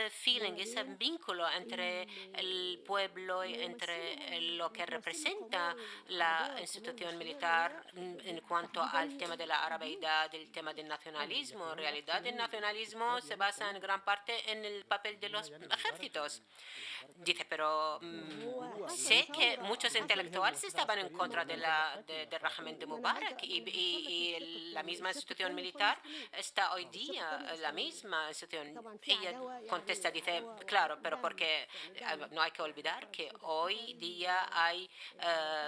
feeling, ese vínculo entre el pueblo y entre lo que representa la institución militar en cuanto al tema de la arabeidad, del tema del nacionalismo. En realidad, el nacionalismo se basa en gran parte en el papel de los ejércitos. Dice, pero sé que muchos intelectuales estaban en contra del régimen de Mubarak y la misma institución militar está hoy día, la misma institución. Ella contesta, dice, claro, pero porque no hay que olvidar que hoy día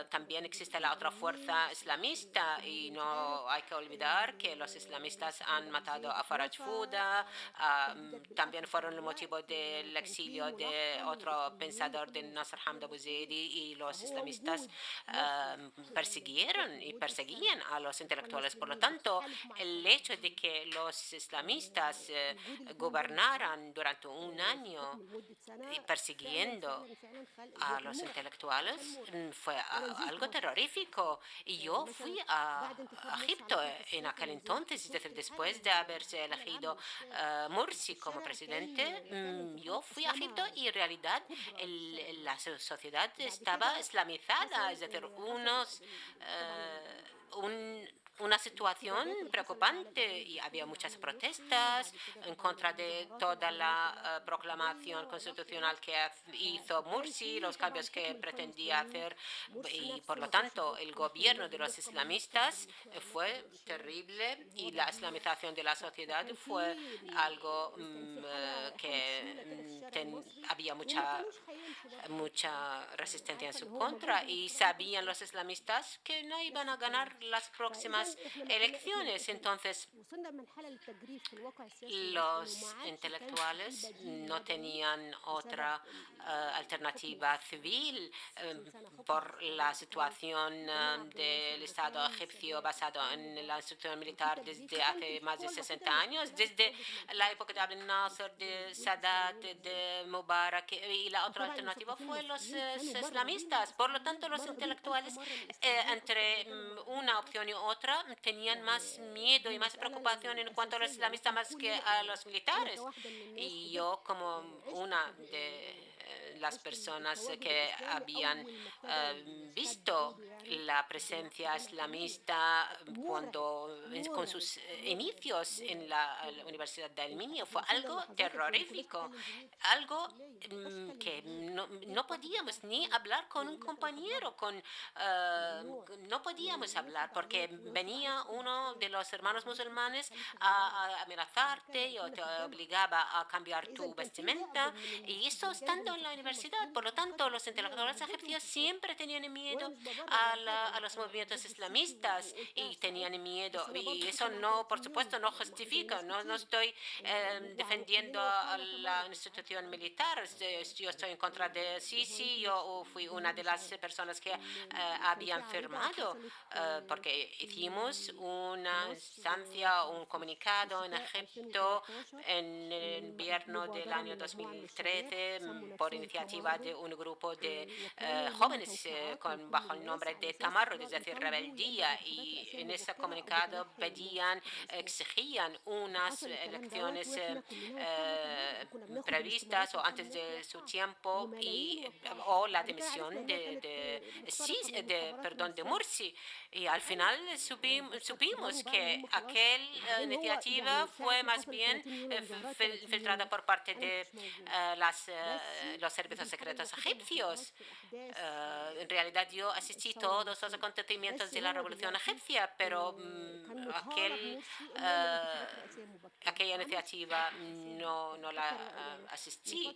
también existe la otra fuerza islamista y no hay que olvidar que los islamistas han matado a Faraj Fouda, también fueron el motivo del exilio de otro pensador de Nasser Hamid Abu Zaidi, y los islamistas persiguieron y perseguían a los intelectuales. Por lo tanto, el hecho de que los islamistas gobernaran durante un año persiguiendo a los intelectuales fue algo terrorífico. Y yo fui a Egipto en aquel entonces, es decir, después de haberse elegido Morsi como presidente, yo fui a Egipto y en realidad la sociedad estaba islamizada, es decir, una situación preocupante, y había muchas protestas en contra de toda la proclamación constitucional que hizo Morsi, los cambios que pretendía hacer, y por lo tanto el gobierno de los islamistas fue terrible y la islamización de la sociedad fue algo que había mucha resistencia en su contra, y sabían los islamistas que no iban a ganar las próximas elecciones. Entonces, los intelectuales no tenían otra alternativa civil por la situación del Estado egipcio basado en la institución militar desde hace más de 60 años, desde la época de Abdel Nasser, de Sadat, de Mubarak, y la otra alternativa fue los islamistas. Por lo tanto, los intelectuales entre una opción y otra tenían más miedo y más preocupación en cuanto a los islamistas más que a los militares. Y yo, como una de las personas que habían visto la presencia islamista con sus inicios en la Universidad del Minho, fue algo terrorífico, algo que no podíamos ni hablar con un compañero, no podíamos hablar porque venía uno de los hermanos musulmanes a amenazarte y te obligaba a cambiar tu vestimenta, y eso estando en la universidad. Por lo tanto, los intelectuales egipcios siempre tenían miedo a los movimientos islamistas y tenían miedo, y eso no, por supuesto, no justifica, no estoy defendiendo a la institución militar. Yo estoy en contra de Sisi. Yo fui una de las personas que habían firmado porque hicimos una instancia, un comunicado en Egipto en el invierno del año 2013 por iniciativa de un grupo de jóvenes bajo el nombre de Tamarrud, es decir, rebeldía, y en ese comunicado exigían unas elecciones previstas o antes de su tiempo o la dimisión de Morsi. Y al final supimos que aquella iniciativa fue más bien filtrada por parte de los servicios secretos egipcios. En realidad yo asistí a todos los acontecimientos de la revolución egipcia, pero aquella iniciativa no la asistí.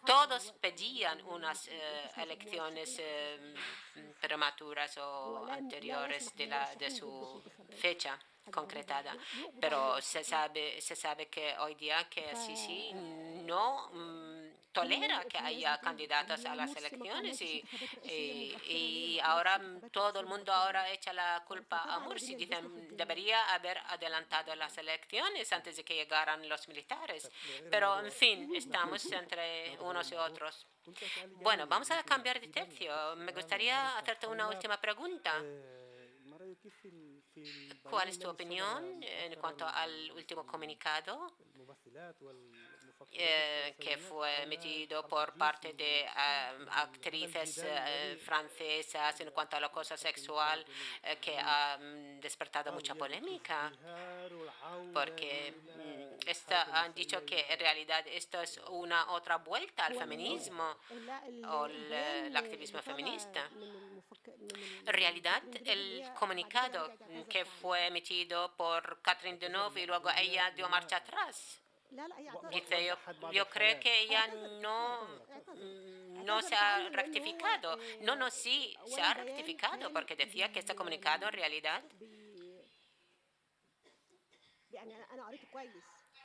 Todos pedían unas elecciones prematuras o anteriores de su fecha concretada, pero se sabe que hoy día que Sisi no tolera que haya candidatos a las elecciones, y ahora todo el mundo echa la culpa a Morsi. Dicen debería haber adelantado las elecciones antes de que llegaran los militares, pero en fin, estamos entre unos y otros. Bueno, vamos a cambiar de tercio. Me gustaría hacerte una última pregunta. ¿Cuál es tu opinión en cuanto al último comunicado que fue emitido por parte de actrices francesas en cuanto al acoso sexual, que ha despertado mucha polémica? Porque han dicho que en realidad esto es una otra vuelta al feminismo o el activismo feminista. En realidad, el comunicado que fue emitido por Catherine Deneuve y luego ella dio marcha atrás. Dice, yo creo que ella no se ha rectificado. No, no, sí, se ha rectificado porque decía que este comunicado en realidad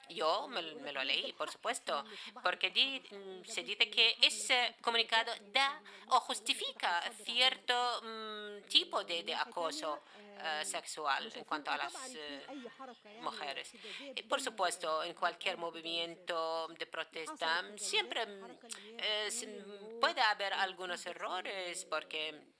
yo me lo leí, por supuesto, porque se dice que ese comunicado da o justifica cierto tipo de acoso sexual en cuanto a las mujeres. Y por supuesto, en cualquier movimiento de protesta siempre puede haber algunos errores porque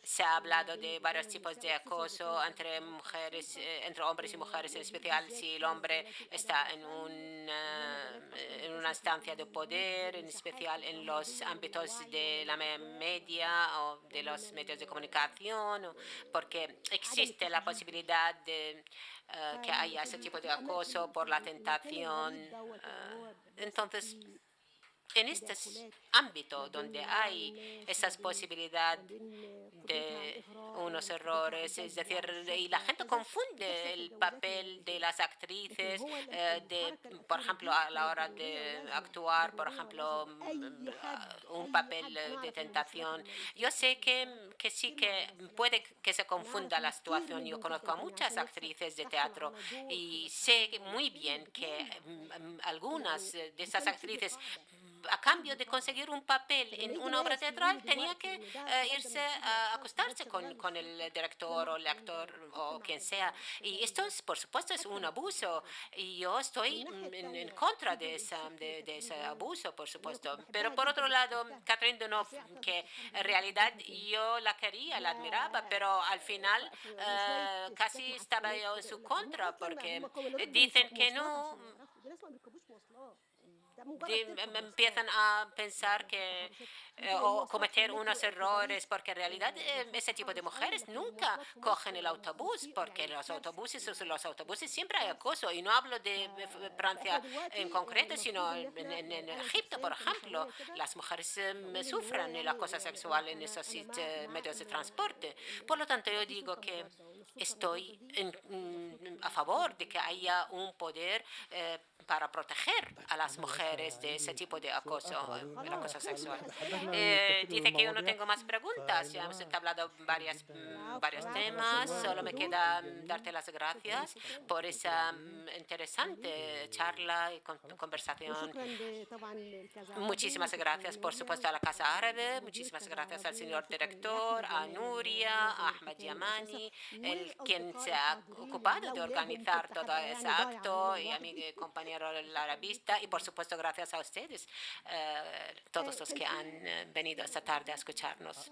se ha hablado de varios tipos de acoso entre mujeres, entre hombres y mujeres, en especial si el hombre está en una instancia de poder, en especial en los ámbitos de la media o de los medios de comunicación, porque existe la posibilidad de que haya ese tipo de acoso por la tentación. Entonces, en este ámbito donde hay esas posibilidades de unos errores, es decir, y la gente confunde el papel de las actrices, por ejemplo, a la hora de actuar, por ejemplo, un papel de tentación. Yo sé que sí que puede que se confunda la situación. Yo conozco a muchas actrices de teatro y sé muy bien que algunas de esas actrices a cambio de conseguir un papel en una obra teatral, tenía que irse a acostarse con el director o el actor o quien sea. Y esto, por supuesto, es un abuso. Y yo estoy en contra de ese abuso, por supuesto. Pero por otro lado, Catherine Deneuve, que en realidad yo la quería, la admiraba, pero al final casi estaba yo en su contra, porque dicen que no empiezan a pensar que o cometer unos errores, porque en realidad ese tipo de mujeres nunca cogen el autobús, porque los autobuses siempre hay acoso, y no hablo de Francia en concreto, sino en Egipto, por ejemplo, las mujeres sufren el acoso sexual en esos medios de transporte. Por lo tanto, yo digo que estoy a favor de que haya un poder para proteger a las mujeres de ese tipo de acoso, el acoso sexual. Dice que yo no tengo más preguntas. Ya hemos hablado varios temas. Solo me queda darte las gracias por esa interesante charla y conversación. Muchísimas gracias, por supuesto, a la Casa Árabe. Muchísimas gracias al señor director, a Nuria, a Ahmed Yamani, quien se ha ocupado de organizar todo ese acto, y a mi compañero el arabista, y por supuesto gracias a ustedes, todos los que han venido esta tarde a escucharnos.